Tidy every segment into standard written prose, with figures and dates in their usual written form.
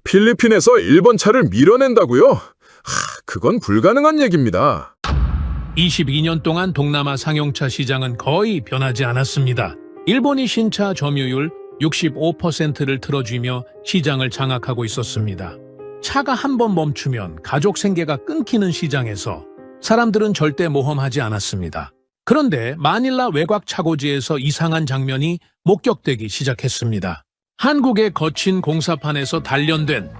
필리핀에서 일본 차를 밀어낸다고요? 그건 불가능한 얘기입니다. 22년 동안 동남아 상용차 시장은 거의 변하지 않았습니다. 일본이 신차 점유율 65%를 틀어쥐며 시장을 장악하고 있었습니다. 차가 한 번 멈추면 가족 생계가 끊기는 시장에서 사람들은 절대 모험하지 않았습니다. 그런데 마닐라 외곽 차고지에서 이상한 장면이 목격되기 시작했습니다. 한국의 거친 공사판에서 단련된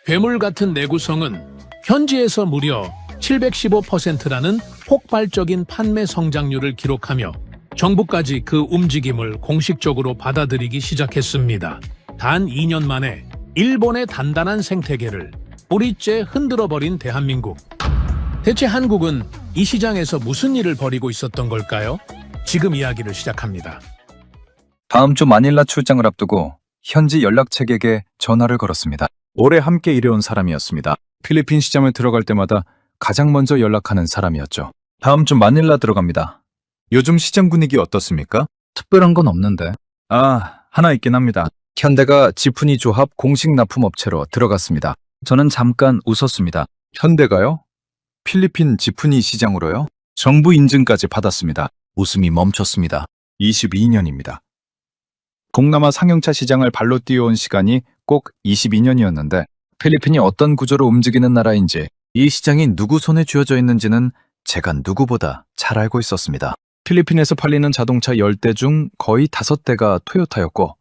괴물 같은 내구성은 현지에서 무려 715%라는 폭발적인 판매 성장률을 기록하며 정부까지 그 움직임을 공식적으로 받아들이기 시작했습니다. 단 2년 만에 일본의 단단한 생태계를 뿌리째 흔들어버린 대한민국. 대체 한국은 이 시장에서 무슨 일을 벌이고 있었던 걸까요? 지금 이야기를 시작합니다. 다음 주 마닐라 출장을 앞두고 현지 연락책에게 전화를 걸었습니다. 오래 함께 일해온 사람이었습니다. 필리핀 시장을 들어갈 때마다 가장 먼저 연락하는 사람이었죠. 다음 주 마닐라 들어갑니다. 요즘 시장 분위기 어떻습니까? 특별한 건 없는데. 하나 있긴 합니다. 현대가 지프니 조합 공식 납품업체로 들어갔습니다. 저는 잠깐 웃었습니다. 현대가요? 필리핀 지프니 시장으로요? 정부 인증까지 받았습니다. 웃음이 멈췄습니다. 22년입니다. 동남아 상용차 시장을 발로 뛰어온 시간이 꼭 22년이었는데 필리핀이 어떤 구조로 움직이는 나라인지, 이 시장이 누구 손에 쥐어져 있는지는 제가 누구보다 잘 알고 있었습니다. 필리핀에서 팔리는 자동차 10대 중 거의 5대가 토요타였고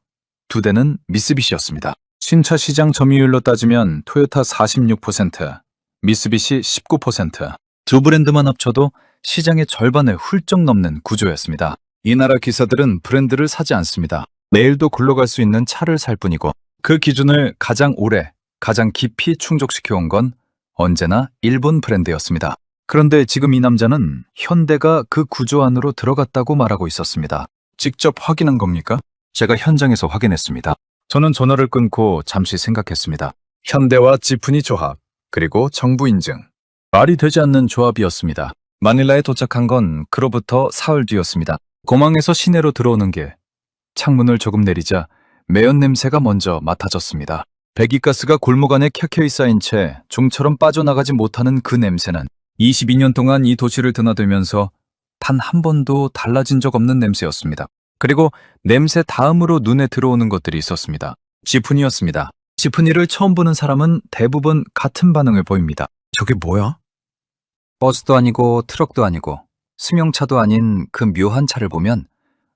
2대는 미쓰비시였습니다. 신차 시장 점유율로 따지면 토요타 46%, 미쓰비시 19%, 두 브랜드만 합쳐도 시장의 절반을 훌쩍 넘는 구조였습니다. 이 나라 기사들은 브랜드를 사지 않습니다. 내일도 굴러갈 수 있는 차를 살 뿐이고, 그 기준을 가장 오래, 가장 깊이 충족시켜온 건 언제나 일본 브랜드였습니다. 그런데 지금 이 남자는 현대가 그 구조 안으로 들어갔다고 말하고 있었습니다. 직접 확인한 겁니까? 제가 현장에서 확인했습니다. 저는 전화를 끊고 잠시 생각했습니다. 현대와 지프니 조합, 그리고 정부 인증. 말이 되지 않는 조합이었습니다. 마닐라에 도착한 건 그로부터 사흘 뒤였습니다. 공항에서 시내로 들어오는 길, 창문을 조금 내리자 매연 냄새가 먼저 맡아졌습니다. 배기가스가 골목 안에 켜켜이 쌓인 채 종처럼 빠져나가지 못하는 그 냄새는 22년 동안 이 도시를 드나들면서 단 한 번도 달라진 적 없는 냄새였습니다. 그리고 냄새 다음으로 눈에 들어오는 것들이 있었습니다. 지프니였습니다. 지프니를 처음 보는 사람은 대부분 같은 반응을 보입니다. 저게 뭐야? 버스도 아니고 트럭도 아니고 승용차도 아닌 그 묘한 차를 보면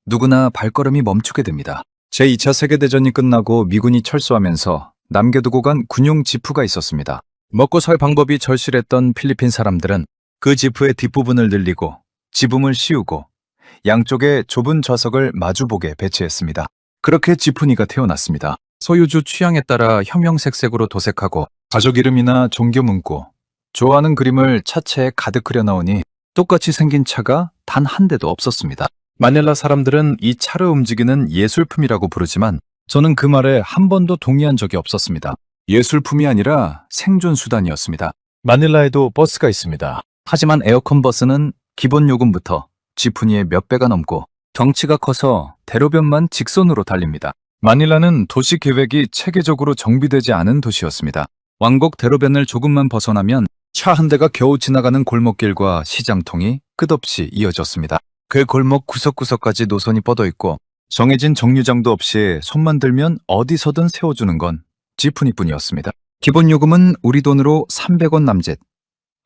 누구나 발걸음이 멈추게 됩니다. 제2차 세계대전이 끝나고 미군이 철수하면서 남겨두고 간 군용 지프가 있었습니다. 먹고 살 방법이 절실했던 필리핀 사람들은 그 지프의 뒷부분을 늘리고 지붕을 씌우고 양쪽에 좁은 좌석을 마주보게 배치했습니다. 그렇게 지프니가 태어났습니다. 소유주 취향에 따라 형형색색으로 도색하고 가족 이름이나 종교 문구, 좋아하는 그림을 차체에 가득 그려넣으니 똑같이 생긴 차가 단 한 대도 없었습니다. 마닐라 사람들은 이 차를 움직이는 예술품이라고 부르지만 저는 그 말에 한 번도 동의한 적이 없었습니다. 예술품이 아니라 생존 수단이었습니다. 마닐라에도 버스가 있습니다. 하지만 에어컨 버스는 기본 요금부터 지프니의 몇 배가 넘고 덩치가 커서 대로변만 직선으로 달립니다. 마닐라는 도시 계획이 체계적으로 정비되지 않은 도시였습니다. 왕복 대로변을 조금만 벗어나면 차 한 대가 겨우 지나가는 골목길과 시장통이 끝없이 이어졌습니다. 그 골목 구석구석까지 노선이 뻗어 있고 정해진 정류장도 없이 손만 들면 어디서든 세워주는 건 지프니뿐이었습니다. 기본 요금은 우리 돈으로 300원 남짓.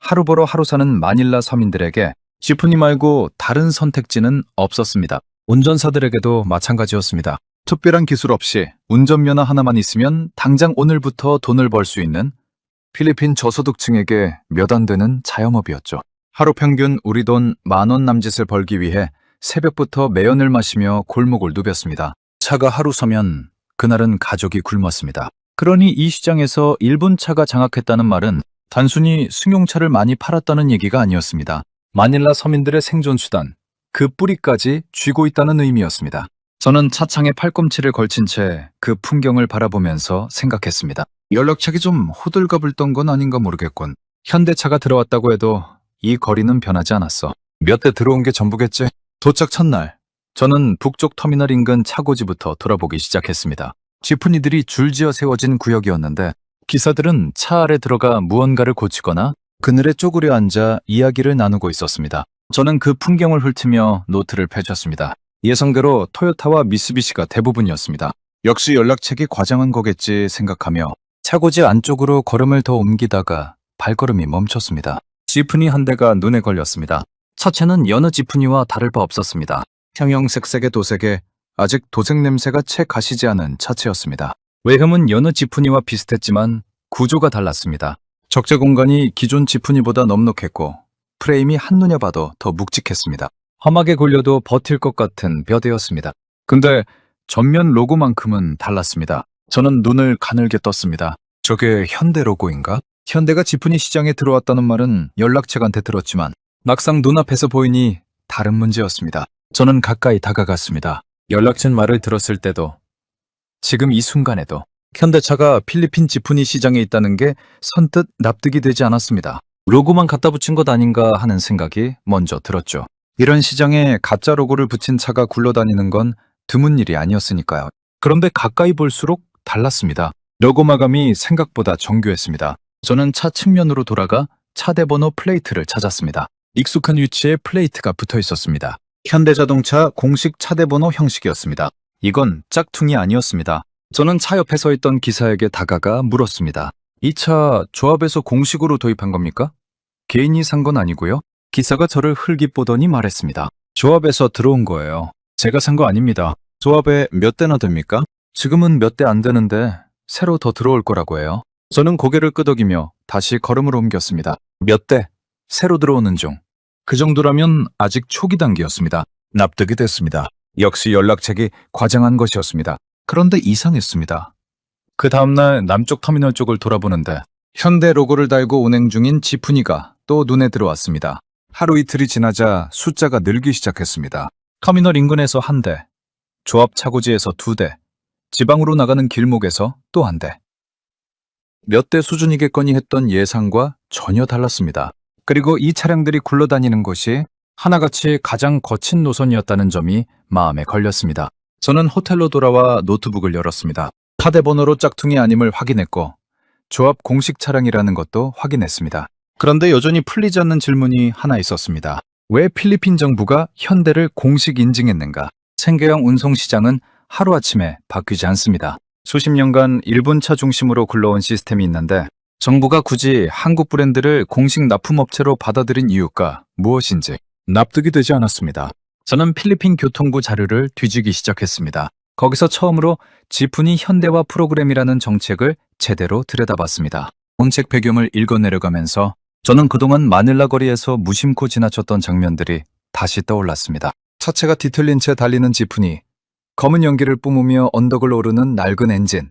하루 벌어 하루 사는 마닐라 서민들에게 지프니 말고 다른 선택지는 없었습니다. 운전사들에게도 마찬가지였습니다. 특별한 기술 없이 운전면허 하나만 있으면 당장 오늘부터 돈을 벌 수 있는 필리핀 저소득층에게 몇 안 되는 자영업이었죠. 하루 평균 우리 돈 10,000원 남짓을 벌기 위해 새벽부터 매연을 마시며 골목을 누볐습니다. 차가 하루 서면 그날은 가족이 굶었습니다. 그러니 이 시장에서 일본 차가 장악했다는 말은 단순히 승용차를 많이 팔았다는 얘기가 아니었습니다. 마닐라 서민들의 생존 수단, 그 뿌리까지 쥐고 있다는 의미였습니다. 저는 차창에 팔꿈치를 걸친 채 그 풍경을 바라보면서 생각했습니다. 연락책이 좀 호들갑을 떤 건 아닌가 모르겠군. 현대차가 들어왔다고 해도 이 거리는 변하지 않았어. 몇 대 들어온 게 전부겠지? 도착 첫날, 저는 북쪽 터미널 인근 차고지부터 돌아보기 시작했습니다. 지프니들이 줄지어 세워진 구역이었는데 기사들은 차 아래 들어가 무언가를 고치거나 그늘에 쪼그려 앉아 이야기를 나누고 있었습니다. 저는 그 풍경을 훑으며 노트를 펼쳤습니다. 예상대로 토요타와 미쓰비시가 대부분이었습니다. 역시 연락책이 과장한 거겠지 생각하며 차고지 안쪽으로 걸음을 더 옮기다가 발걸음이 멈췄습니다. 지프니 한 대가 눈에 걸렸습니다. 차체는 여느 지프니와 다를 바 없었습니다. 형형색색의 도색에 아직 도색 냄새가 채 가시지 않은 차체였습니다. 외형은 여느 지프니와 비슷했지만 구조가 달랐습니다. 적재 공간이 기존 지프니보다 넉넉했고 프레임이 한눈에 봐도 더 묵직했습니다. 험하게 굴려도 버틸 것 같은 벼대였습니다. 근데 전면 로고만큼은 달랐습니다. 저는 눈을 가늘게 떴습니다. 저게 현대 로고인가? 현대가 지프니 시장에 들어왔다는 말은 연락책한테 들었지만 막상 눈앞에서 보이니 다른 문제였습니다. 저는 가까이 다가갔습니다. 연락책 말을 들었을 때도 지금 이 순간에도 현대차가 필리핀 지프니 시장에 있다는 게 선뜻 납득이 되지 않았습니다. 로고만 갖다 붙인 것 아닌가 하는 생각이 먼저 들었죠. 이런 시장에 가짜 로고를 붙인 차가 굴러다니는 건 드문 일이 아니었으니까요. 그런데 가까이 볼수록 달랐습니다. 로고 마감이 생각보다 정교했습니다. 저는 차 측면으로 돌아가 차대 번호 플레이트를 찾았습니다. 익숙한 위치에 플레이트가 붙어 있었습니다. 현대자동차 공식 차대 번호 형식이었습니다. 이건 짝퉁이 아니었습니다. 저는 차 옆에 서 있던 기사에게 다가가 물었습니다. 이 차 조합에서 공식으로 도입한 겁니까? 개인이 산 건 아니고요. 기사가 저를 흘깃보더니 말했습니다. 조합에서 들어온 거예요. 제가 산 거 아닙니다. 조합에 몇 대나 됩니까? 지금은 몇 대 안 되는데 새로 더 들어올 거라고 해요. 저는 고개를 끄덕이며 다시 걸음을 옮겼습니다. 몇 대? 새로 들어오는 중. 그 정도라면 아직 초기 단계였습니다. 납득이 됐습니다. 역시 연락책이 과장한 것이었습니다. 그런데 이상했습니다. 그 다음날 남쪽 터미널 쪽을 돌아보는데 현대 로고를 달고 운행 중인 지프니가 또 눈에 들어왔습니다. 하루 이틀이 지나자 숫자가 늘기 시작했습니다. 터미널 인근에서 한 대, 조합 차고지에서 2대, 지방으로 나가는 길목에서 또 한 대. 몇 대 수준이겠거니 했던 예상과 전혀 달랐습니다. 그리고 이 차량들이 굴러다니는 곳이 하나같이 가장 거친 노선이었다는 점이 마음에 걸렸습니다. 저는 호텔로 돌아와 노트북을 열었습니다. 차대 번호로 짝퉁이 아님을 확인했고 조합 공식 차량이라는 것도 확인했습니다. 그런데 여전히 풀리지 않는 질문이 하나 있었습니다. 왜 필리핀 정부가 현대를 공식 인증했는가? 생계형 운송 시장은 하루아침에 바뀌지 않습니다. 수십 년간 일본 차 중심으로 굴러온 시스템이 있는데 정부가 굳이 한국 브랜드를 공식 납품업체로 받아들인 이유가 무엇인지 납득이 되지 않았습니다. 저는 필리핀 교통부 자료를 뒤지기 시작했습니다. 거기서 처음으로 지프니 현대화 프로그램이라는 정책을 제대로 들여다봤습니다. 정책 배경을 읽어내려가면서 저는 그동안 마닐라 거리에서 무심코 지나쳤던 장면들이 다시 떠올랐습니다. 차체가 뒤틀린 채 달리는 지프니, 검은 연기를 뿜으며 언덕을 오르는 낡은 엔진,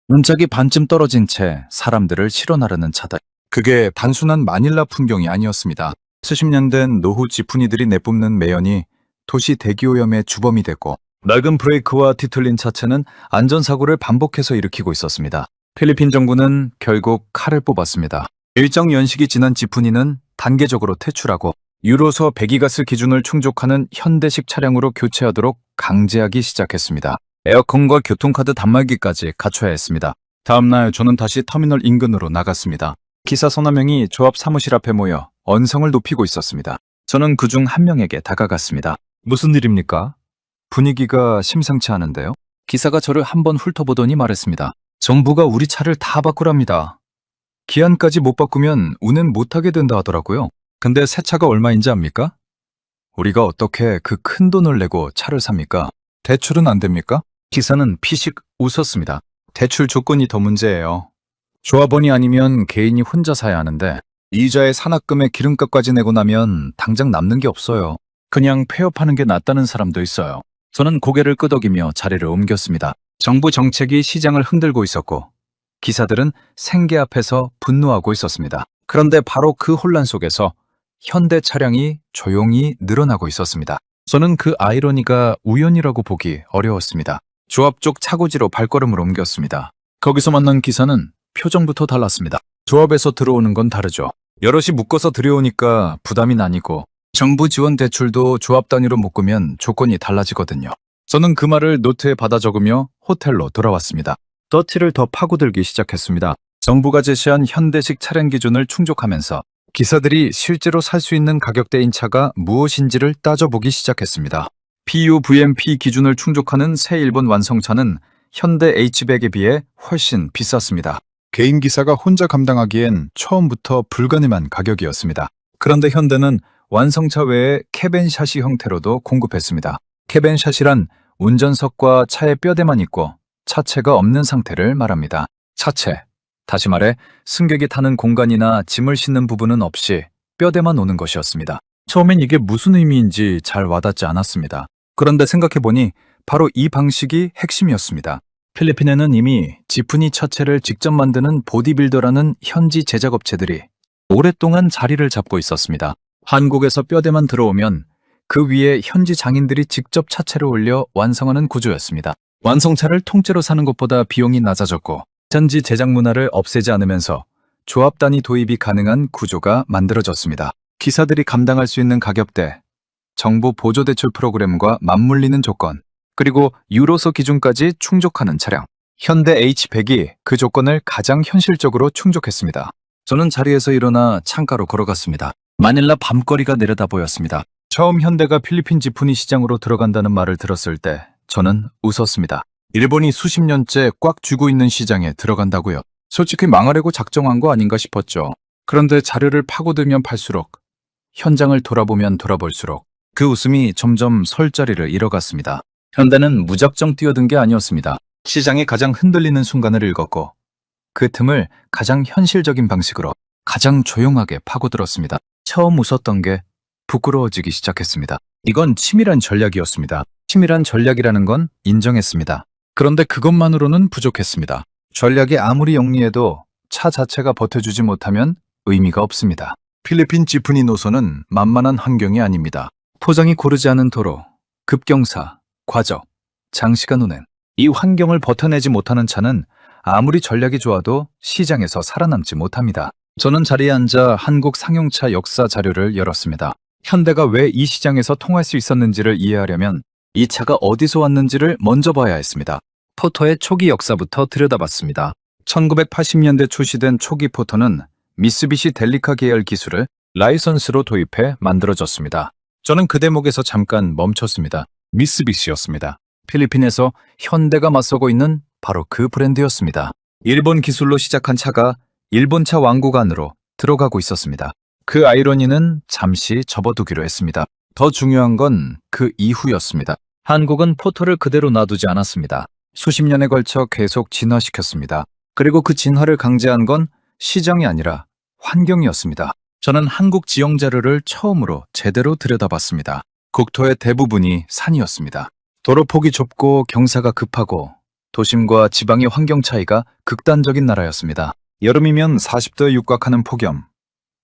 문짝이 반쯤 떨어진 채 사람들을 실어 나르는 차들. 그게 단순한 마닐라 풍경이 아니었습니다. 수십 년 된 노후 지프니들이 내뿜는 매연이 도시 대기오염의 주범이 됐고 낡은 브레이크와 뒤틀린 차체는 안전사고를 반복해서 일으키고 있었습니다. 필리핀 정부는 결국 칼을 뽑았습니다. 일정 연식이 지난 지프니는 단계적으로 퇴출하고 유로서 배기가스 기준을 충족하는 현대식 차량으로 교체하도록 강제하기 시작했습니다. 에어컨과 교통카드 단말기까지 갖춰야 했습니다. 다음날 저는 다시 터미널 인근으로 나갔습니다. 기사 서너 명이 조합 사무실 앞에 모여 언성을 높이고 있었습니다. 저는 그중 한 명에게 다가갔습니다. 무슨 일입니까? 분위기가 심상치 않은데요? 기사가 저를 한번 훑어보더니 말했습니다. 정부가 우리 차를 다 바꾸랍니다. 기한까지 못 바꾸면 운행 못하게 된다 하더라고요. 근데 새 차가 얼마인지 압니까? 우리가 어떻게 그 큰 돈을 내고 차를 삽니까? 대출은 안 됩니까? 기사는 피식 웃었습니다. 대출 조건이 더 문제예요. 조합원이 아니면 개인이 혼자 사야 하는데 이자에 산악금에 기름값까지 내고 나면 당장 남는 게 없어요. 그냥 폐업하는 게 낫다는 사람도 있어요. 저는 고개를 끄덕이며 자리를 옮겼습니다. 정부 정책이 시장을 흔들고 있었고 기사들은 생계 앞에서 분노하고 있었습니다. 그런데 바로 그 혼란 속에서 현대 차량이 조용히 늘어나고 있었습니다. 저는 그 아이러니가 우연이라고 보기 어려웠습니다. 조합 쪽 차고지로 발걸음을 옮겼습니다. 거기서 만난 기사는 표정부터 달랐습니다. 조합에서 들어오는 건 다르죠. 여럿이 묶어서 들여오니까 부담이 나뉘고 정부 지원 대출도 조합 단위로 묶으면 조건이 달라지거든요. 저는 그 말을 노트에 받아 적으며 호텔로 돌아왔습니다. 서치를 더 파고들기 시작했습니다. 정부가 제시한 현대식 차량 기준을 충족하면서 기사들이 실제로 살 수 있는 가격대인 차가 무엇인지를 따져보기 시작했습니다. PUVMP 기준을 충족하는 새 일본 완성차는 현대 H백에 비해 훨씬 비쌌습니다. 개인 기사가 혼자 감당하기엔 처음부터 불가능한 가격이었습니다. 그런데 현대는 완성차 외에 캐벤 샤시 형태로도 공급했습니다. 캐벤 샤시란 운전석과 차의 뼈대만 있고 차체가 없는 상태를 말합니다. 차체, 다시 말해 승객이 타는 공간이나 짐을 싣는 부분은 없이 뼈대만 오는 것이었습니다. 처음엔 이게 무슨 의미인지 잘 와닿지 않았습니다. 그런데 생각해보니 바로 이 방식이 핵심이었습니다. 필리핀에는 이미 지프니 차체를 직접 만드는 보디빌더라는 현지 제작업체들이 오랫동안 자리를 잡고 있었습니다. 한국에서 뼈대만 들어오면 그 위에 현지 장인들이 직접 차체를 올려 완성하는 구조였습니다. 완성차를 통째로 사는 것보다 비용이 낮아졌고 현지 제작 문화를 없애지 않으면서 조합 단위 도입이 가능한 구조가 만들어졌습니다. 기사들이 감당할 수 있는 가격대, 정부 보조 대출 프로그램과 맞물리는 조건, 그리고 유로서 기준까지 충족하는 차량. 현대 H100이 그 조건을 가장 현실적으로 충족했습니다. 저는 자리에서 일어나 창가로 걸어갔습니다. 마닐라 밤거리가 내려다 보였습니다. 처음 현대가 필리핀 지프니 시장으로 들어간다는 말을 들었을 때 저는 웃었습니다. 일본이 수십 년째 꽉 쥐고 있는 시장에 들어간다고요. 솔직히 망하려고 작정한 거 아닌가 싶었죠. 그런데 자료를 파고들면 팔수록, 현장을 돌아보면 돌아볼수록 그 웃음이 점점 설 자리를 잃어갔습니다. 현대는 무작정 뛰어든 게 아니었습니다. 시장이 가장 흔들리는 순간을 읽었고 그 틈을 가장 현실적인 방식으로 가장 조용하게 파고들었습니다. 처음 웃었던 게 부끄러워지기 시작했습니다. 이건 치밀한 전략이었습니다. 치밀한 전략이라는 건 인정했습니다. 그런데 그것만으로는 부족했습니다. 전략이 아무리 영리해도 차 자체가 버텨주지 못하면 의미가 없습니다. 필리핀 지프니 노선은 만만한 환경이 아닙니다. 포장이 고르지 않은 도로, 급경사, 과적, 장시간 운행. 이 환경을 버텨내지 못하는 차는 아무리 전략이 좋아도 시장에서 살아남지 못합니다. 저는 자리에 앉아 한국 상용차 역사 자료를 열었습니다. 현대가 왜 이 시장에서 통할 수 있었는지를 이해하려면 이 차가 어디서 왔는지를 먼저 봐야 했습니다. 포터의 초기 역사부터 들여다봤습니다. 1980년대 출시된 초기 포터는 미쓰비시 델리카 계열 기술을 라이선스로 도입해 만들어졌습니다. 저는 그 대목에서 잠깐 멈췄습니다. 미쓰비시였습니다. 필리핀에서 현대가 맞서고 있는 바로 그 브랜드였습니다. 일본 기술로 시작한 차가 일본차 왕국 안으로 들어가고 있었습니다. 그 아이러니는 잠시 접어두기로 했습니다. 더 중요한 건 그 이후였습니다. 한국은 포터를 그대로 놔두지 않았습니다. 수십 년에 걸쳐 계속 진화시켰습니다. 그리고 그 진화를 강제한 건 시장이 아니라 환경이었습니다. 저는 한국 지형 자료를 처음으로 제대로 들여다봤습니다. 국토의 대부분이 산이었습니다. 도로 폭이 좁고 경사가 급하고 도심과 지방의 환경 차이가 극단적인 나라였습니다. 여름이면 40도에 육박하는 폭염,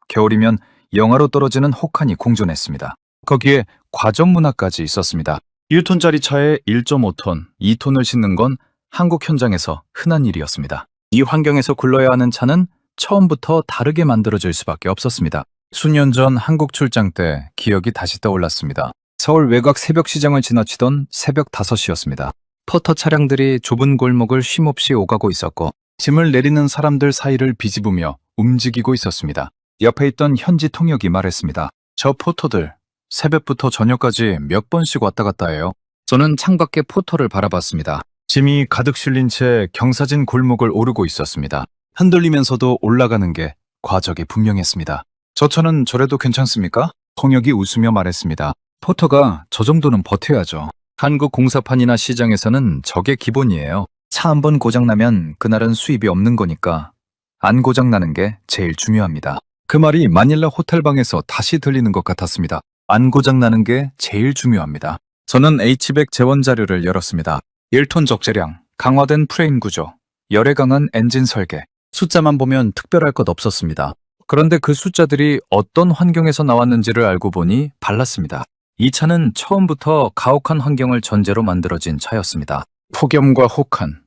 겨울이면 영하로 떨어지는 혹한이 공존했습니다. 거기에 과점 문화까지 있었습니다. 1톤짜리 차에 1.5톤, 2톤을 싣는 건 한국 현장에서 흔한 일이었습니다. 이 환경에서 굴러야 하는 차는 처음부터 다르게 만들어질 수밖에 없었습니다. 수년 전 한국 출장 때 기억이 다시 떠올랐습니다. 서울 외곽 새벽 시장을 지나치던 새벽 5시였습니다. 포터 차량들이 좁은 골목을 쉼없이 오가고 있었고 짐을 내리는 사람들 사이를 비집으며 움직이고 있었습니다. 옆에 있던 현지 통역이 말했습니다. 저 포터들 새벽부터 저녁까지 몇 번씩 왔다 갔다 해요. 저는 창밖에 포터를 바라봤습니다. 짐이 가득 실린 채 경사진 골목을 오르고 있었습니다. 흔들리면서도 올라가는 게 과적이 분명했습니다. 저 차는 저래도 괜찮습니까? 통역이 웃으며 말했습니다. 포터가 저 정도는 버텨야죠. 한국 공사판이나 시장에서는 저게 기본이에요. 차 한 번 고장나면 그날은 수입이 없는 거니까 안 고장나는 게 제일 중요합니다. 그 말이 마닐라 호텔방에서 다시 들리는 것 같았습니다. 안 고장나는 게 제일 중요합니다. 저는 H백 재원 자료를 열었습니다. 1톤 적재량, 강화된 프레임 구조, 열에 강한 엔진 설계. 숫자만 보면 특별할 것 없었습니다. 그런데 그 숫자들이 어떤 환경에서 나왔는지를 알고 보니 달랐습니다. 이 차는 처음부터 가혹한 환경을 전제로 만들어진 차였습니다. 폭염과 혹한,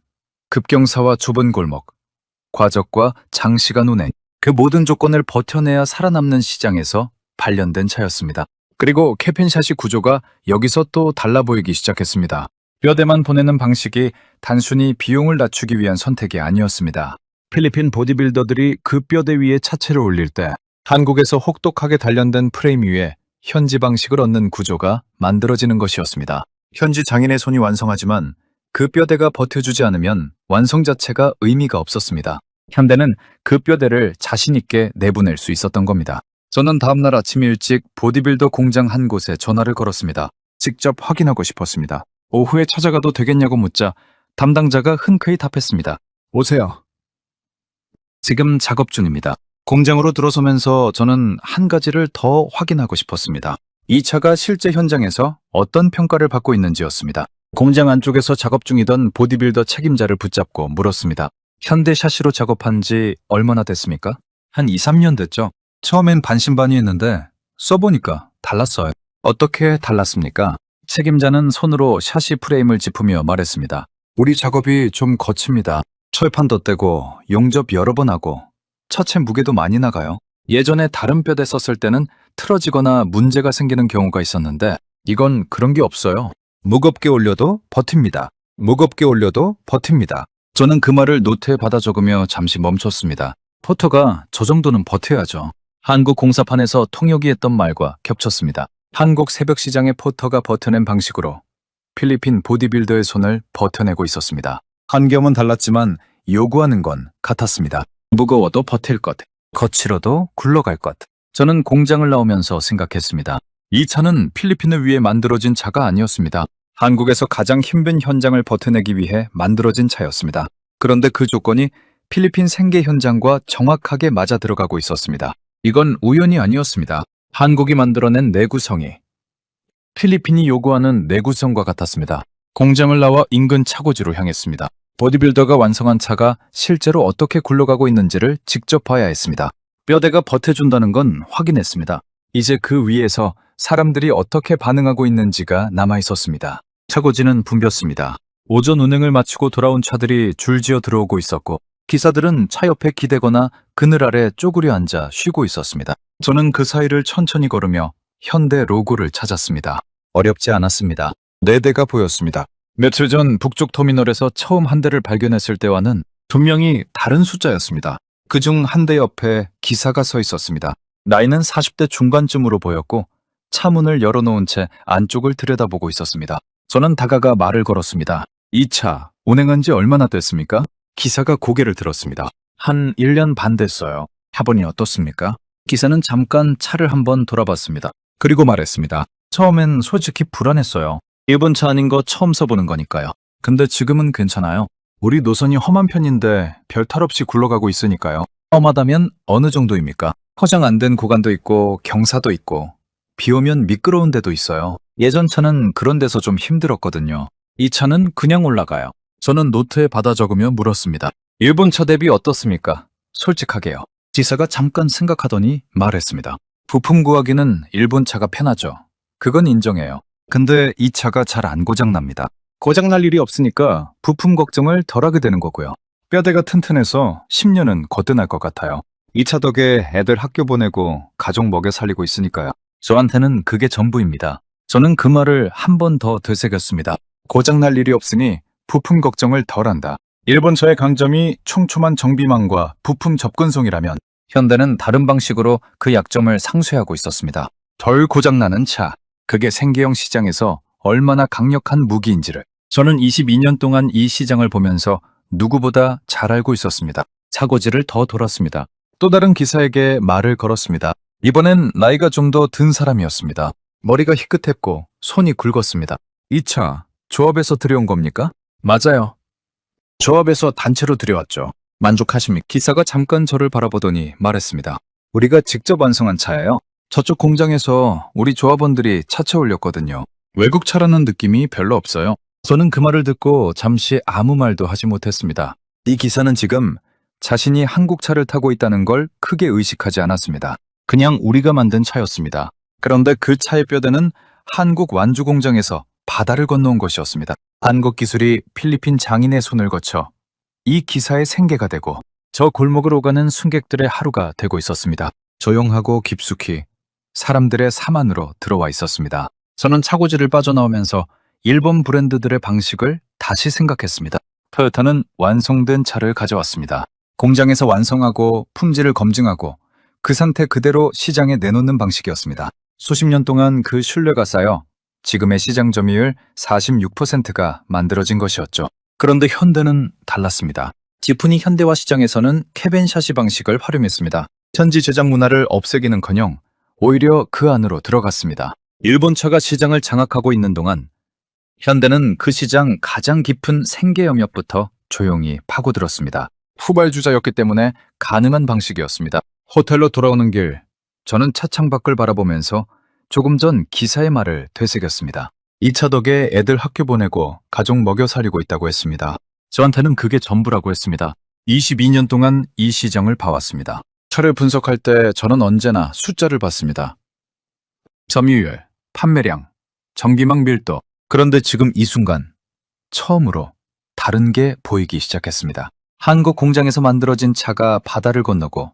급경사와 좁은 골목, 과적과 장시간 운행, 그 모든 조건을 버텨내야 살아남는 시장에서 발견된 차였습니다. 그리고 캐펜 샤시 구조가 여기서 또 달라 보이기 시작했습니다. 뼈대만 보내는 방식이 단순히 비용을 낮추기 위한 선택이 아니었습니다. 필리핀 보디빌더들이 그 뼈대 위에 차체를 올릴 때 한국에서 혹독하게 단련된 프레임 위에 현지 방식을 얻는 구조가 만들어지는 것이었습니다. 현지 장인의 손이 완성하지만 그 뼈대가 버텨주지 않으면 완성 자체가 의미가 없었습니다. 현대는 그 뼈대를 자신 있게 내보낼 수 있었던 겁니다. 저는 다음날 아침 일찍 보디빌더 공장 한 곳에 전화를 걸었습니다. 직접 확인하고 싶었습니다. 오후에 찾아가도 되겠냐고 묻자 담당자가 흔쾌히 답했습니다. 오세요. 지금 작업 중입니다. 공장으로 들어서면서 저는 한 가지를 더 확인하고 싶었습니다. 이 차가 실제 현장에서 어떤 평가를 받고 있는지였습니다. 공장 안쪽에서 작업 중이던 보디빌더 책임자를 붙잡고 물었습니다. 현대 샤시로 작업한 지 얼마나 됐습니까? 한 2, 3년 됐죠. 처음엔 반신반의했는데 써보니까 달랐어요. 어떻게 달랐습니까? 책임자는 손으로 샤시 프레임을 짚으며 말했습니다. 우리 작업이 좀 거칩니다. 철판도 떼고 용접 여러 번 하고 차체 무게도 많이 나가요. 예전에 다른 뼈대 썼을 때는 틀어지거나 문제가 생기는 경우가 있었는데 이건 그런 게 없어요. 무겁게 올려도 버팁니다. 무겁게 올려도 버팁니다. 저는 그 말을 노트에 받아 적으며 잠시 멈췄습니다. 포터가 저 정도는 버텨야죠. 한국 공사판에서 통역이 했던 말과 겹쳤습니다. 한국 새벽 시장의 포터가 버텨낸 방식으로 필리핀 보디빌더의 손을 버텨내고 있었습니다. 환경은 달랐지만 요구하는 건 같았습니다. 무거워도 버틸 것, 거칠어도 굴러갈 것. 저는 공장을 나오면서 생각했습니다. 이 차는 필리핀을 위해 만들어진 차가 아니었습니다. 한국에서 가장 힘든 현장을 버텨내기 위해 만들어진 차였습니다. 그런데 그 조건이 필리핀 생계 현장과 정확하게 맞아 들어가고 있었습니다. 이건 우연이 아니었습니다. 한국이 만들어낸 내구성이 필리핀이 요구하는 내구성과 같았습니다. 공장을 나와 인근 차고지로 향했습니다. 보디빌더가 완성한 차가 실제로 어떻게 굴러가고 있는지를 직접 봐야 했습니다. 뼈대가 버텨준다는 건 확인했습니다. 이제 그 위에서 사람들이 어떻게 반응하고 있는지가 남아 있었습니다. 차고지는 붐볐습니다. 오전 운행을 마치고 돌아온 차들이 줄지어 들어오고 있었고 기사들은 차 옆에 기대거나 그늘 아래 쪼그려 앉아 쉬고 있었습니다. 저는 그 사이를 천천히 걸으며 현대 로고를 찾았습니다. 어렵지 않았습니다. 4대가 보였습니다. 며칠 전 북쪽 터미널에서 처음 한 대를 발견했을 때와는 분명히 다른 숫자였습니다. 그중 한 대 옆에 기사가 서 있었습니다. 나이는 40대 중반쯤으로 보였고 차 문을 열어놓은 채 안쪽을 들여다보고 있었습니다. 저는 다가가 말을 걸었습니다. 이 차 운행한 지 얼마나 됐습니까? 기사가 고개를 들었습니다. 한 1년 반 됐어요. 타보니 어떻습니까? 기사는 잠깐 차를 한번 돌아봤습니다. 그리고 말했습니다. 처음엔 솔직히 불안했어요. 일본 차 아닌 거 처음 써보는 거니까요. 근데 지금은 괜찮아요. 우리 노선이 험한 편인데 별 탈 없이 굴러가고 있으니까요. 험하다면 어느 정도입니까? 포장 안 된 구간도 있고 경사도 있고 비 오면 미끄러운 데도 있어요. 예전 차는 그런 데서 좀 힘들었거든요. 이 차는 그냥 올라가요. 저는 노트에 받아 적으며 물었습니다. 일본 차 대비 어떻습니까? 솔직하게요. 지사가 잠깐 생각하더니 말했습니다. 부품 구하기는 일본 차가 편하죠. 그건 인정해요. 근데 이 차가 잘 안 고장납니다. 고장날 일이 없으니까 부품 걱정을 덜하게 되는 거고요. 뼈대가 튼튼해서 10년은 거뜬할 것 같아요. 이 차 덕에 애들 학교 보내고 가족 먹여 살리고 있으니까요. 저한테는 그게 전부입니다. 저는 그 말을 한 번 더 되새겼습니다. 고장날 일이 없으니 부품 걱정을 덜한다. 일본 차의 강점이 촘촘한 정비망과 부품 접근성이라면 현대는 다른 방식으로 그 약점을 상쇄하고 있었습니다. 덜 고장나는 차. 그게 생계형 시장에서 얼마나 강력한 무기인지를 저는 22년 동안 이 시장을 보면서 누구보다 잘 알고 있었습니다. 차고지를 더 돌았습니다. 또 다른 기사에게 말을 걸었습니다. 이번엔 나이가 좀 더 든 사람이었습니다. 머리가 희끗했고 손이 굵었습니다. 이 차 조합에서 들여온 겁니까? 맞아요. 조합에서 단체로 들여왔죠. 만족하십니까? 기사가 잠깐 저를 바라보더니 말했습니다. 우리가 직접 완성한 차예요. 저쪽 공장에서 우리 조합원들이 차체 올렸거든요. 외국 차라는 느낌이 별로 없어요. 저는 그 말을 듣고 잠시 아무 말도 하지 못했습니다. 이 기사는 지금 자신이 한국 차를 타고 있다는 걸 크게 의식하지 않았습니다. 그냥 우리가 만든 차였습니다. 그런데 그 차의 뼈대는 한국 완주 공장에서 바다를 건너온 것이었습니다. 한국 기술이 필리핀 장인의 손을 거쳐 이 기사의 생계가 되고 저 골목을 오가는 승객들의 하루가 되고 있었습니다. 조용하고 깊숙이 사람들의 삶 안으로 들어와 있었습니다. 저는 차고지를 빠져나오면서 일본 브랜드들의 방식을 다시 생각했습니다. 토요타는 완성된 차를 가져왔습니다. 공장에서 완성하고 품질을 검증하고 그 상태 그대로 시장에 내놓는 방식이었습니다. 수십 년 동안 그 신뢰가 쌓여 지금의 시장 점유율 46%가 만들어진 것이었죠. 그런데 현대는 달랐습니다. 지프니 현대화 시장에서는 캐벤 샤시 방식을 활용했습니다. 현지 제작 문화를 없애기는커녕 오히려 그 안으로 들어갔습니다. 일본 차가 시장을 장악하고 있는 동안 현대는 그 시장 가장 깊은 생계 영역부터 조용히 파고들었습니다. 후발주자였기 때문에 가능한 방식이었습니다. 호텔로 돌아오는 길, 저는 차 창밖을 바라보면서 조금 전 기사의 말을 되새겼습니다. 이 차 덕에 애들 학교 보내고 가족 먹여 살리고 있다고 했습니다. 저한테는 그게 전부라고 했습니다. 22년 동안 이 시장을 봐왔습니다. 차를 분석할 때 저는 언제나 숫자를 봤습니다. 점유율, 판매량, 전기망 밀도. 그런데 지금 이 순간 처음으로 다른 게 보이기 시작했습니다. 한국 공장에서 만들어진 차가 바다를 건너고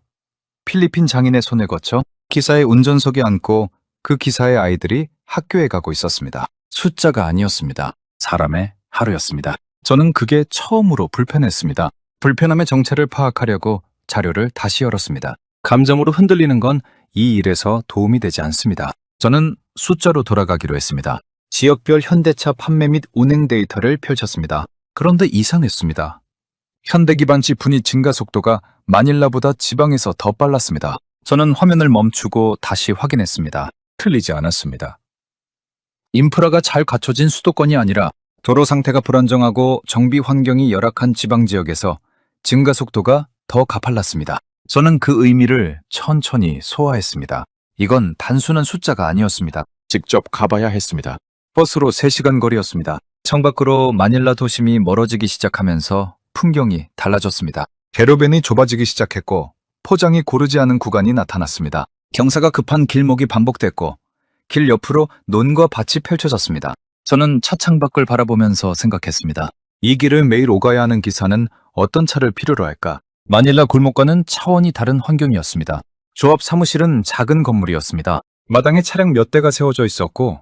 필리핀 장인의 손에 거쳐 기사의 운전석에 앉고 그 기사의 아이들이 학교에 가고 있었습니다. 숫자가 아니었습니다. 사람의 하루였습니다. 저는 그게 처음으로 불편했습니다. 불편함의 정체를 파악하려고 자료를 다시 열었습니다. 감정으로 흔들리는 건 이 일에서 도움이 되지 않습니다. 저는 숫자로 돌아가기로 했습니다. 지역별 현대차 판매 및 운행 데이터를 펼쳤습니다. 그런데 이상했습니다. 현대 기반 지프니 증가 속도가 마닐라보다 지방에서 더 빨랐습니다. 저는 화면을 멈추고 다시 확인했습니다. 틀리지 않았습니다. 인프라가 잘 갖춰진 수도권이 아니라 도로 상태가 불안정하고 정비 환경이 열악한 지방 지역에서 증가 속도가 더 가팔랐습니다. 저는 그 의미를 천천히 소화했습니다. 이건 단순한 숫자가 아니었습니다. 직접 가봐야 했습니다. 버스로 3시간 거리였습니다. 창밖으로 마닐라 도심이 멀어지기 시작하면서 풍경이 달라졌습니다. 대로변이 좁아지기 시작했고 포장이 고르지 않은 구간이 나타났습니다. 경사가 급한 길목이 반복됐고 길 옆으로 논과 밭이 펼쳐졌습니다. 저는 차 창밖을 바라보면서 생각했습니다. 이 길을 매일 오가야 하는 기사는 어떤 차를 필요로 할까? 마닐라 골목과는 차원이 다른 환경이었습니다. 조합 사무실은 작은 건물이었습니다. 마당에 차량 몇 대가 세워져 있었고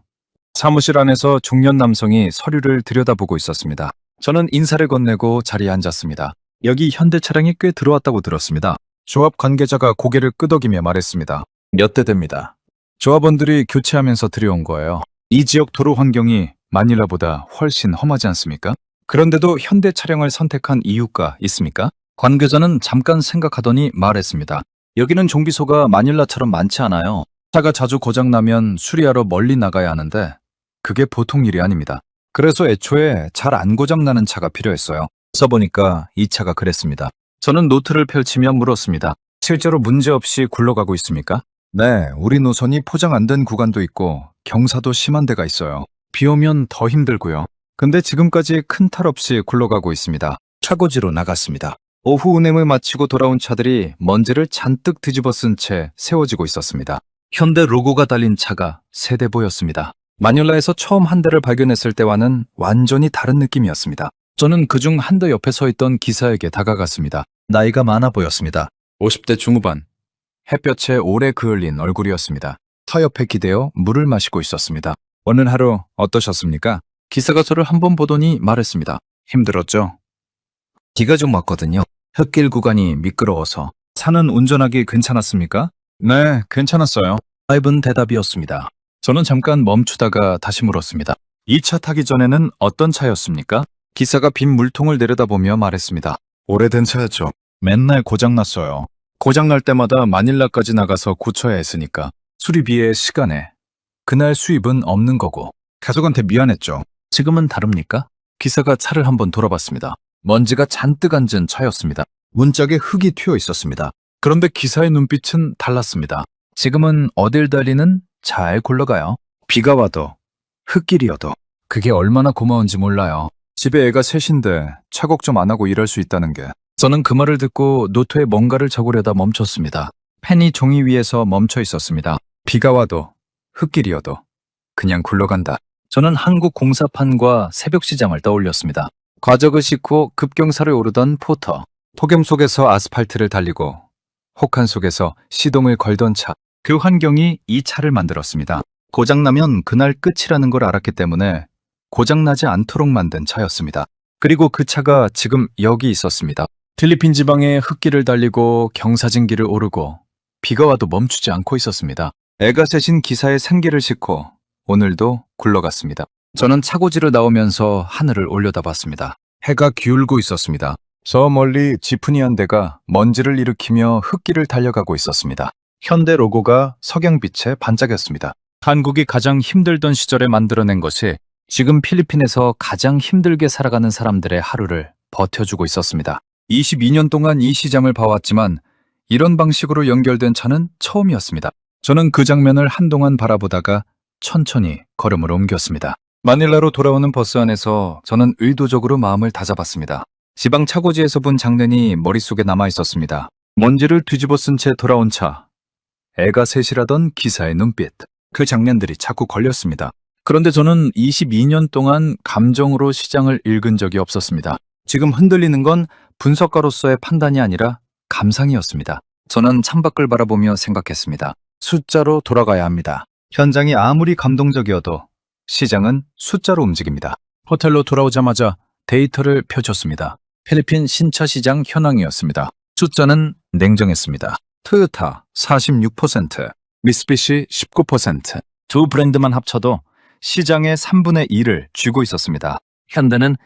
사무실 안에서 중년 남성이 서류를 들여다보고 있었습니다. 저는 인사를 건네고 자리에 앉았습니다. 여기 현대 차량이 꽤 들어왔다고 들었습니다. 조합 관계자가 고개를 끄덕이며 말했습니다. 몇 대 됩니다. 조합원들이 교체하면서 들여온 거예요. 이 지역 도로 환경이 마닐라보다 훨씬 험하지 않습니까? 그런데도 현대 차량을 선택한 이유가 있습니까? 관계자는 잠깐 생각하더니 말했습니다. 여기는 정비소가 마닐라처럼 많지 않아요. 차가 자주 고장나면 수리하러 멀리 나가야 하는데 그게 보통 일이 아닙니다. 그래서 애초에 잘 안 고장나는 차가 필요했어요. 써보니까 이 차가 그랬습니다. 저는 노트를 펼치며 물었습니다. 실제로 문제없이 굴러가고 있습니까? 네, 우리 노선이 포장 안 된 구간도 있고 경사도 심한 데가 있어요. 비 오면 더 힘들고요. 근데 지금까지 큰 탈 없이 굴러가고 있습니다. 차고지로 나갔습니다. 오후 운행을 마치고 돌아온 차들이 먼지를 잔뜩 뒤집어 쓴 채 세워지고 있었습니다. 현대 로고가 달린 차가 3대 보였습니다. 마닐라에서 처음 한 대를 발견했을 때와는 완전히 다른 느낌이었습니다. 저는 그중 한 대 옆에 서 있던 기사에게 다가갔습니다. 나이가 많아 보였습니다. 50대 중후반. 햇볕에 오래 그을린 얼굴이었습니다. 차 옆에 기대어 물을 마시고 있었습니다. 오늘 하루 어떠셨습니까? 기사가 저를 한번 보더니 말했습니다. 힘들었죠? 비가 좀 왔거든요. 흙길 구간이 미끄러워서. 차는 운전하기 괜찮았습니까? 네, 괜찮았어요. 짧은 대답이었습니다. 저는 잠깐 멈추다가 다시 물었습니다. 이 차 타기 전에는 어떤 차였습니까? 기사가 빈 물통을 내려다보며 말했습니다. 오래된 차였죠. 맨날 고장났어요. 고장날 때마다 마닐라까지 나가서 고쳐야 했으니까. 수리비에 시간에. 그날 수입은 없는 거고. 가족한테 미안했죠. 지금은 다릅니까? 기사가 차를 한번 돌아봤습니다. 먼지가 잔뜩 앉은 차였습니다. 문짝에 흙이 튀어 있었습니다. 그런데 기사의 눈빛은 달랐습니다. 지금은 어딜 달리는 잘 굴러가요. 비가 와도 흙길이어도 그게 얼마나 고마운지 몰라요. 집에 애가 셋인데 차 걱정 안 하고 일할 수 있다는 게. 저는 그 말을 듣고 노트에 뭔가를 적으려다 멈췄습니다. 펜이 종이 위에서 멈춰 있었습니다. 비가 와도 흙길이어도 그냥 굴러간다. 저는 한국 공사판과 새벽시장을 떠올렸습니다. 과적을 싣고 급경사를 오르던 포터, 폭염 속에서 아스팔트를 달리고 혹한 속에서 시동을 걸던 차, 그 환경이 이 차를 만들었습니다. 고장나면 그날 끝이라는 걸 알았기 때문에 고장나지 않도록 만든 차였습니다. 그리고 그 차가 지금 여기 있었습니다. 필리핀 지방에 흙길을 달리고 경사진길을 오르고 비가 와도 멈추지 않고 있었습니다. 애가 셋인 기사의 생기를 싣고 오늘도 굴러갔습니다. 저는 차고지를 나오면서 하늘을 올려다봤습니다. 해가 기울고 있었습니다. 저 멀리 지프니 한 대가 먼지를 일으키며 흙길을 달려가고 있었습니다. 현대 로고가 석양빛에 반짝였습니다. 한국이 가장 힘들던 시절에 만들어낸 것이 지금 필리핀에서 가장 힘들게 살아가는 사람들의 하루를 버텨주고 있었습니다. 22년 동안 이 시장을 봐왔지만 이런 방식으로 연결된 차는 처음이었습니다. 저는 그 장면을 한동안 바라보다가 천천히 걸음을 옮겼습니다. 마닐라로 돌아오는 버스 안에서 저는 의도적으로 마음을 다잡았습니다. 지방 차고지에서 본 장면이 머릿속에 남아 있었습니다. 먼지를 뒤집어 쓴 채 돌아온 차, 애가 셋이라던 기사의 눈빛, 그 장면들이 자꾸 걸렸습니다. 그런데 저는 22년 동안 감정으로 시장을 읽은 적이 없었습니다. 지금 흔들리는 건 분석가로서의 판단이 아니라 감상이었습니다. 저는 창밖을 바라보며 생각했습니다. 숫자로 돌아가야 합니다. 현장이 아무리 감동적이어도 시장은 숫자로 움직입니다. 호텔로 돌아오자마자 데이터를 펴줬습니다. 필리핀 신차 시장 현황이었습니다. 숫자는 냉정했습니다. 토요타 46%, 미쓰비시 19%. 두 브랜드만 합쳐도 시장의 3분의 1을 쥐고 있었습니다. 현대는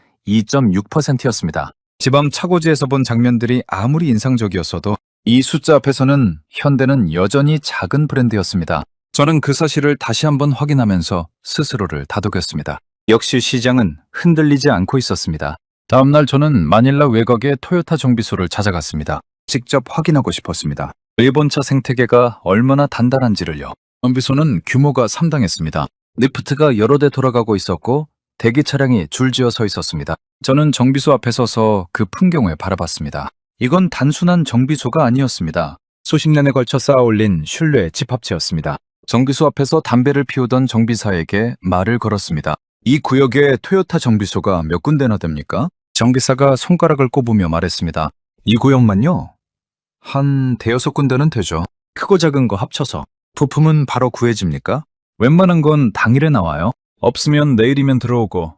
2.6%였습니다. 지방 차고지에서 본 장면들이 아무리 인상적이었어도 이 숫자 앞에서는 현대는 여전히 작은 브랜드였습니다. 저는 그 사실을 다시 한번 확인하면서 스스로를 다독였습니다. 역시 시장은 흔들리지 않고 있었습니다. 다음날 저는 마닐라 외곽의 토요타 정비소를 찾아갔습니다. 직접 확인하고 싶었습니다. 일본차 생태계가 얼마나 단단한지를요. 정비소는 규모가 상당했습니다. 리프트가 여러 대 돌아가고 있었고 대기 차량이 줄지어 서 있었습니다. 저는 정비소 앞에 서서 그 풍경을 바라봤습니다. 이건 단순한 정비소가 아니었습니다. 수십 년에 걸쳐 쌓아올린 신뢰의 집합체였습니다. 정비소 앞에서 담배를 피우던 정비사에게 말을 걸었습니다. 이 구역에 토요타 정비소가 몇 군데나 됩니까? 정비사가 손가락을 꼽으며 말했습니다. 이 구역만요? 한 대여섯 군데는 되죠. 크고 작은 거 합쳐서. 부품은 바로 구해집니까? 웬만한 건 당일에 나와요. 없으면 내일이면 들어오고.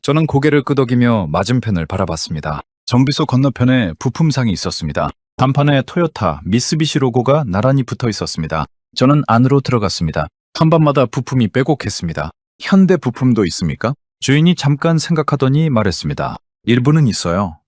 저는 고개를 끄덕이며 맞은편을 바라봤습니다. 정비소 건너편에 부품상이 있었습니다. 간판에 토요타, 미쓰비시 로고가 나란히 붙어 있었습니다. 저는 안으로 들어갔습니다.看板마다 부품이 빼곡했습니다. 현대 부품도 있습니까? 주인이 잠깐 생각하더니 말했습니다. 일부는 있어요.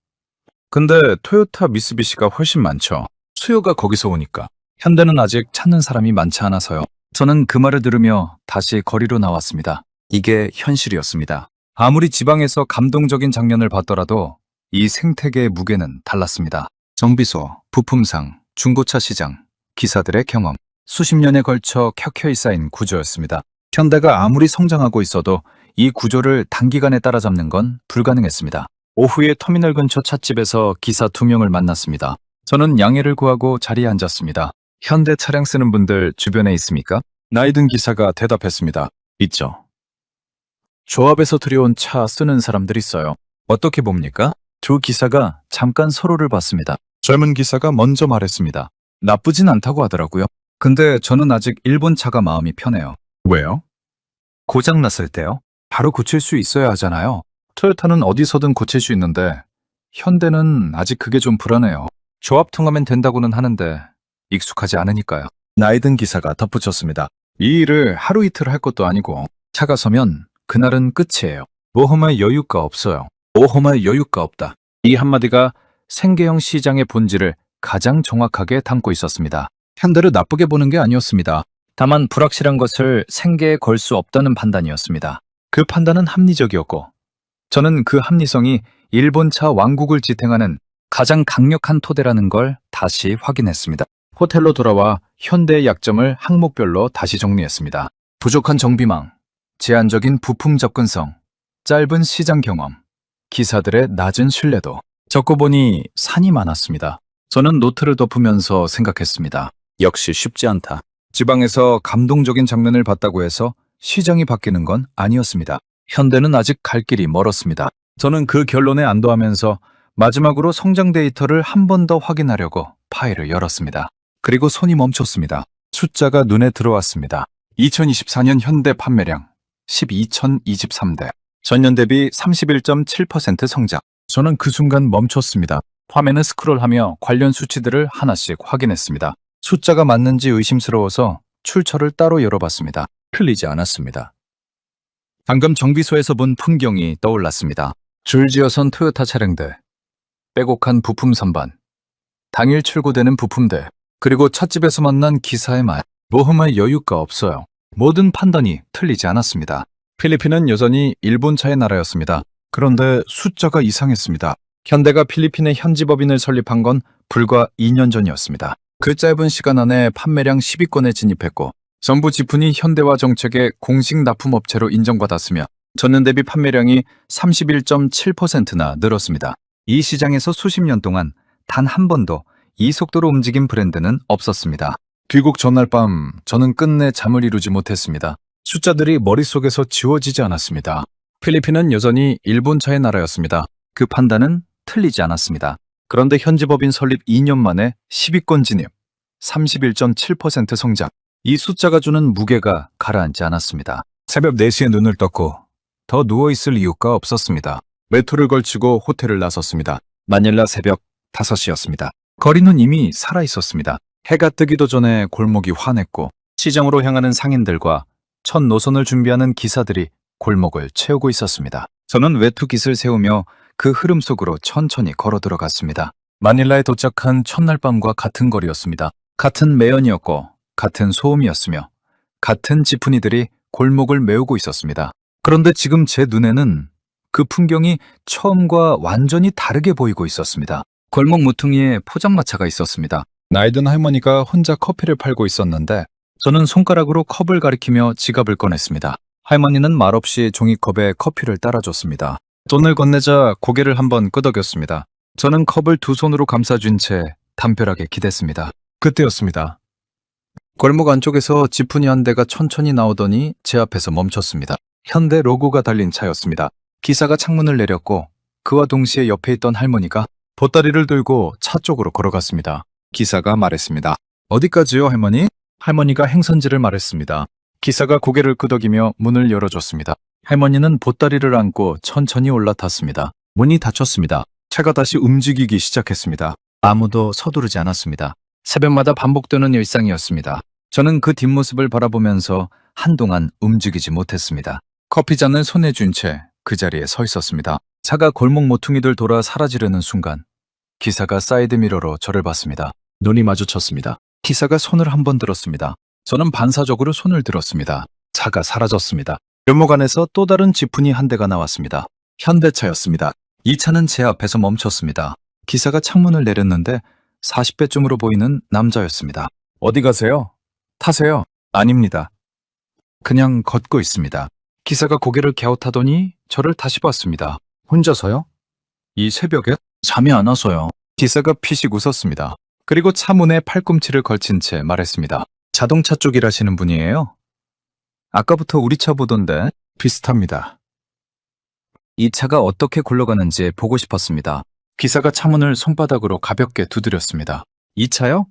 근데 토요타, 미쓰비시가 훨씬 많죠. 수요가 거기서 오니까. 현대는 아직 찾는 사람이 많지 않아서요. 저는 그 말을 들으며 다시 거리로 나왔습니다. 이게 현실이었습니다. 아무리 지방에서 감동적인 장면을 봤더라도 이 생태계의 무게는 달랐습니다. 정비소, 부품상, 중고차 시장, 기사들의 경험, 수십 년에 걸쳐 켜켜이 쌓인 구조였습니다. 현대가 아무리 성장하고 있어도 이 구조를 단기간에 따라잡는 건 불가능했습니다. 오후에 터미널 근처 찻집에서 기사 2명을 만났습니다. 저는 양해를 구하고 자리에 앉았습니다. 현대 차량 쓰는 분들 주변에 있습니까? 나이 든 기사가 대답했습니다. 있죠. 조합에서 들여온 차 쓰는 사람들 있어요. 어떻게 봅니까? 두 기사가 잠깐 서로를 봤습니다. 젊은 기사가 먼저 말했습니다. 나쁘진 않다고 하더라고요. 근데 저는 아직 일본 차가 마음이 편해요. 왜요? 고장 났을 때요? 바로 고칠 수 있어야 하잖아요. 토요타는 어디서든 고칠 수 있는데 현대는 아직 그게 좀 불안해요. 조합 통하면 된다고는 하는데 익숙하지 않으니까요. 나이 든 기사가 덧붙였습니다. 이 일을 하루 이틀 할 것도 아니고 차가 서면 그날은 끝이에요. 모험할 여유가 없어요. 모험할 여유가 없다. 이 한마디가 생계형 시장의 본질을 가장 정확하게 담고 있었습니다. 현대를 나쁘게 보는 게 아니었습니다. 다만 불확실한 것을 생계에 걸 수 없다는 판단이었습니다. 그 판단은 합리적이었고 저는 그 합리성이 일본차 왕국을 지탱하는 가장 강력한 토대라는 걸 다시 확인했습니다. 호텔로 돌아와 현대의 약점을 항목별로 다시 정리했습니다. 부족한 정비망, 제한적인 부품 접근성, 짧은 시장 경험, 기사들의 낮은 신뢰도. 적고 보니 산이 많았습니다. 저는 노트를 덮으면서 생각했습니다. 역시 쉽지 않다. 지방에서 감동적인 장면을 봤다고 해서 시장이 바뀌는 건 아니었습니다. 현대는 아직 갈 길이 멀었습니다. 저는 그 결론에 안도하면서 마지막으로 성장 데이터를 한 번 더 확인하려고 파일을 열었습니다. 그리고 손이 멈췄습니다. 숫자가 눈에 들어왔습니다. 2024년 현대 판매량 12,023대. 전년 대비 31.7% 성장. 저는 그 순간 멈췄습니다. 화면을 스크롤하며 관련 수치들을 하나씩 확인했습니다. 숫자가 맞는지 의심스러워서 출처를 따로 열어봤습니다. 틀리지 않았습니다. 방금 정비소에서 본 풍경이 떠올랐습니다. 줄지어선 토요타 차량들, 빼곡한 부품 선반, 당일 출고되는 부품들, 그리고 찻집에서 만난 기사의 말. 모험할 여유가 없어요. 모든 판단이 틀리지 않았습니다. 필리핀은 여전히 일본차의 나라였습니다. 그런데 숫자가 이상했습니다. 현대가 필리핀의 현지 법인을 설립한 건 불과 2년 전이었습니다. 그 짧은 시간 안에 판매량 10위권에 진입했고 정부 지분이 현대화 정책의 공식 납품업체로 인정받았으며 전년 대비 판매량이 31.7%나 늘었습니다. 이 시장에서 수십 년 동안 단 한 번도 이 속도로 움직인 브랜드는 없었습니다. 귀국 전날 밤 저는 끝내 잠을 이루지 못했습니다. 숫자들이 머릿속에서 지워지지 않았습니다. 필리핀은 여전히 일본차의 나라였습니다. 그 판단은 틀리지 않았습니다. 그런데 현지 법인 설립 2년 만에 10위권 진입, 31.7% 성장. 이 숫자가 주는 무게가 가라앉지 않았습니다. 새벽 4시에 눈을 떴고 더 누워있을 이유가 없었습니다. 외투를 걸치고 호텔을 나섰습니다. 마닐라 새벽 5시였습니다. 거리는 이미 살아있었습니다. 해가 뜨기도 전에 골목이 환했고 시장으로 향하는 상인들과 첫 노선을 준비하는 기사들이 골목을 채우고 있었습니다. 저는 외투깃을 세우며 그 흐름 속으로 천천히 걸어 들어갔습니다. 마닐라에 도착한 첫날 밤과 같은 거리였습니다. 같은 매연이었고 같은 소음이었으며 같은 지푸니들이 골목을 메우고 있었습니다. 그런데 지금 제 눈에는 그 풍경이 처음과 완전히 다르게 보이고 있었습니다. 골목 무퉁이에 포장마차가 있었습니다. 나이든 할머니가 혼자 커피를 팔고 있었는데 저는 손가락으로 컵을 가리키며 지갑을 꺼냈습니다. 할머니는 말없이 종이컵에 커피를 따라줬습니다. 돈을 건네자 고개를 한번 끄덕였습니다. 저는 컵을 두 손으로 감싸준 채 담벼락에 기댔습니다. 그때였습니다. 골목 안쪽에서 지프니 한 대가 천천히 나오더니 제 앞에서 멈췄습니다. 현대 로고가 달린 차였습니다. 기사가 창문을 내렸고 그와 동시에 옆에 있던 할머니가 보따리를 들고 차 쪽으로 걸어갔습니다. 기사가 말했습니다. 어디까지요, 할머니? 할머니가 행선지를 말했습니다. 기사가 고개를 끄덕이며 문을 열어줬습니다. 할머니는 보따리를 안고 천천히 올라탔습니다. 문이 닫혔습니다. 차가 다시 움직이기 시작했습니다. 아무도 서두르지 않았습니다. 새벽마다 반복되는 일상이었습니다. 저는 그 뒷모습을 바라보면서 한동안 움직이지 못했습니다. 커피잔을 손에 쥔 채 그 자리에 서 있었습니다. 차가 골목 모퉁이들 돌아 사라지려는 순간 기사가 사이드미러로 저를 봤습니다. 눈이 마주쳤습니다. 기사가 손을 한 번 들었습니다. 저는 반사적으로 손을 들었습니다. 차가 사라졌습니다. 묘목 안에서 또 다른 지프니 한 대가 나왔습니다. 현대차였습니다. 이 차는 제 앞에서 멈췄습니다. 기사가 창문을 내렸는데 40대쯤으로 보이는 남자였습니다. 어디 가세요? 타세요? 아닙니다. 그냥 걷고 있습니다. 기사가 고개를 갸웃하더니 저를 다시 봤습니다. 혼자서요? 이 새벽에? 잠이 안 와서요. 기사가 피식 웃었습니다. 그리고 차 문에 팔꿈치를 걸친 채 말했습니다. 자동차 쪽 일하시는 분이에요? 아까부터 우리 차 보던데 비슷합니다. 이 차가 어떻게 굴러가는지 보고 싶었습니다. 기사가 차문을 손바닥으로 가볍게 두드렸습니다. 이 차요?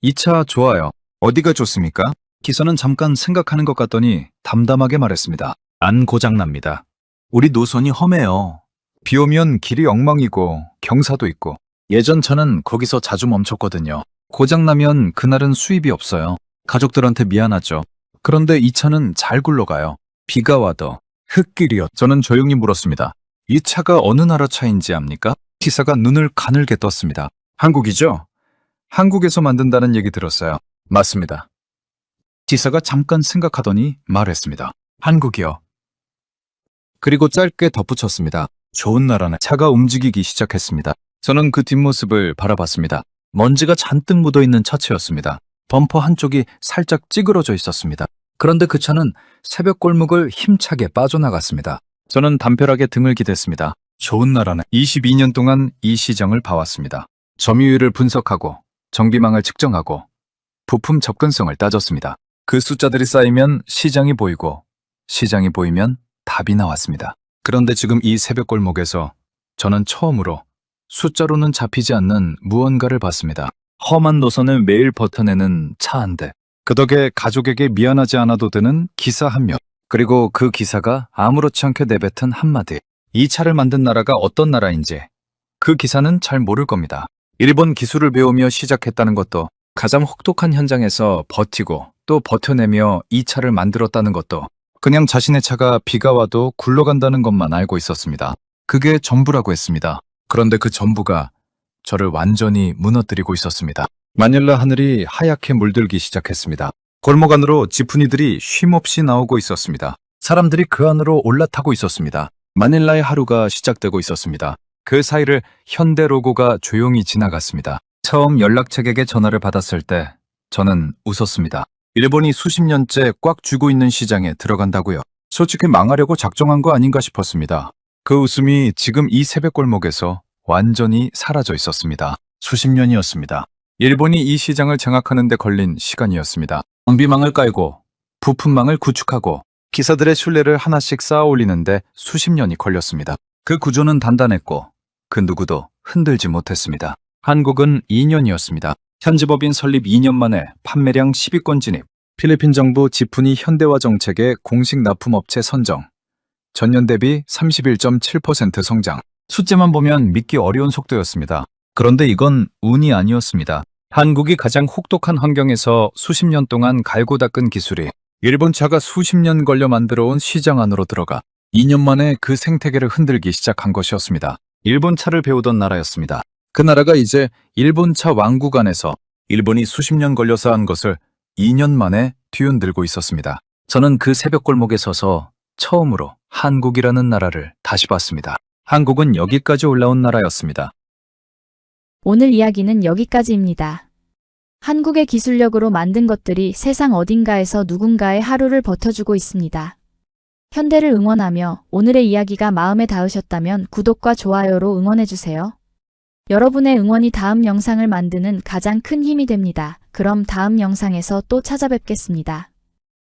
이 차 좋아요. 어디가 좋습니까? 기사는 잠깐 생각하는 것 같더니 담담하게 말했습니다. 안 고장납니다. 우리 노선이 험해요. 비 오면 길이 엉망이고 경사도 있고 예전 차는 거기서 자주 멈췄거든요. 고장나면 그날은 수입이 없어요. 가족들한테 미안하죠. 그런데 이 차는 잘 굴러가요. 비가 와도 흙길이요. 저는 조용히 물었습니다. 이 차가 어느 나라 차인지 압니까? 기사가 눈을 가늘게 떴습니다. 한국이죠? 한국에서 만든다는 얘기 들었어요. 맞습니다. 기사가 잠깐 생각하더니 말했습니다. 한국이요. 그리고 짧게 덧붙였습니다. 좋은 나라네. 차가 움직이기 시작했습니다. 저는 그 뒷모습을 바라봤습니다. 먼지가 잔뜩 묻어있는 차체였습니다. 범퍼 한쪽이 살짝 찌그러져 있었습니다. 그런데 그 차는 새벽 골목을 힘차게 빠져나갔습니다. 저는 담벼락에 등을 기댔습니다. 좋은 나라네. 22년 동안 이 시장을 봐왔습니다. 점유율을 분석하고 정비망을 측정하고 부품 접근성을 따졌습니다. 그 숫자들이 쌓이면 시장이 보이고 시장이 보이면 답이 나왔습니다. 그런데 지금 이 새벽 골목에서 저는 처음으로 숫자로는 잡히지 않는 무언가를 봤습니다. 험한 노선을 매일 버텨내는 차 한 대. 그 덕에 가족에게 미안하지 않아도 되는 기사 한 명. 그리고 그 기사가 아무렇지 않게 내뱉은 한마디. 이 차를 만든 나라가 어떤 나라인지 그 기사는 잘 모를 겁니다. 일본 기술을 배우며 시작했다는 것도, 가장 혹독한 현장에서 버티고 또 버텨내며 이 차를 만들었다는 것도, 그냥 자신의 차가 비가 와도 굴러간다는 것만 알고 있었습니다. 그게 전부라고 했습니다. 그런데 그 전부가 저를 완전히 무너뜨리고 있었습니다. 마닐라 하늘이 하얗게 물들기 시작했습니다. 골목 안으로 지푸니들이 쉼없이 나오고 있었습니다. 사람들이 그 안으로 올라타고 있었습니다. 마닐라의 하루가 시작되고 있었습니다. 그 사이를 현대 로고가 조용히 지나갔습니다. 처음 연락책에게 전화를 받았을 때 저는 웃었습니다. 일본이 수십 년째 꽉 쥐고 있는 시장에 들어간다고요. 솔직히 망하려고 작정한 거 아닌가 싶었습니다. 그 웃음이 지금 이 새벽골목에서 완전히 사라져 있었습니다. 수십 년이었습니다. 일본이 이 시장을 장악하는 데 걸린 시간이었습니다. 정비망을 깔고 부품망을 구축하고 기사들의 신뢰를 하나씩 쌓아 올리는데 수십 년이 걸렸습니다. 그 구조는 단단했고 그 누구도 흔들지 못했습니다. 한국은 2년이었습니다. 현지법인 설립 2년 만에 판매량 10위권 진입, 필리핀 정부 지푸니 현대화 정책의 공식 납품업체 선정, 전년 대비 31.7% 성장. 숫자만 보면 믿기 어려운 속도였습니다. 그런데 이건 운이 아니었습니다. 한국이 가장 혹독한 환경에서 수십 년 동안 갈고 닦은 기술이 일본 차가 수십 년 걸려 만들어온 시장 안으로 들어가 2년 만에 그 생태계를 흔들기 시작한 것이었습니다. 일본 차를 배우던 나라였습니다. 그 나라가 이제 일본 차 왕국 안에서 일본이 수십 년 걸려서 한 것을 2년 만에 뒤흔들고 있었습니다. 저는 그 새벽골목에 서서 처음으로 한국이라는 나라를 다시 봤습니다. 한국은 여기까지 올라온 나라였습니다. 오늘 이야기는 여기까지입니다. 한국의 기술력으로 만든 것들이 세상 어딘가에서 누군가의 하루를 버텨주고 있습니다. 현대를 응원하며 오늘의 이야기가 마음에 닿으셨다면 구독과 좋아요로 응원해주세요. 여러분의 응원이 다음 영상을 만드는 가장 큰 힘이 됩니다. 그럼 다음 영상에서 또 찾아뵙겠습니다.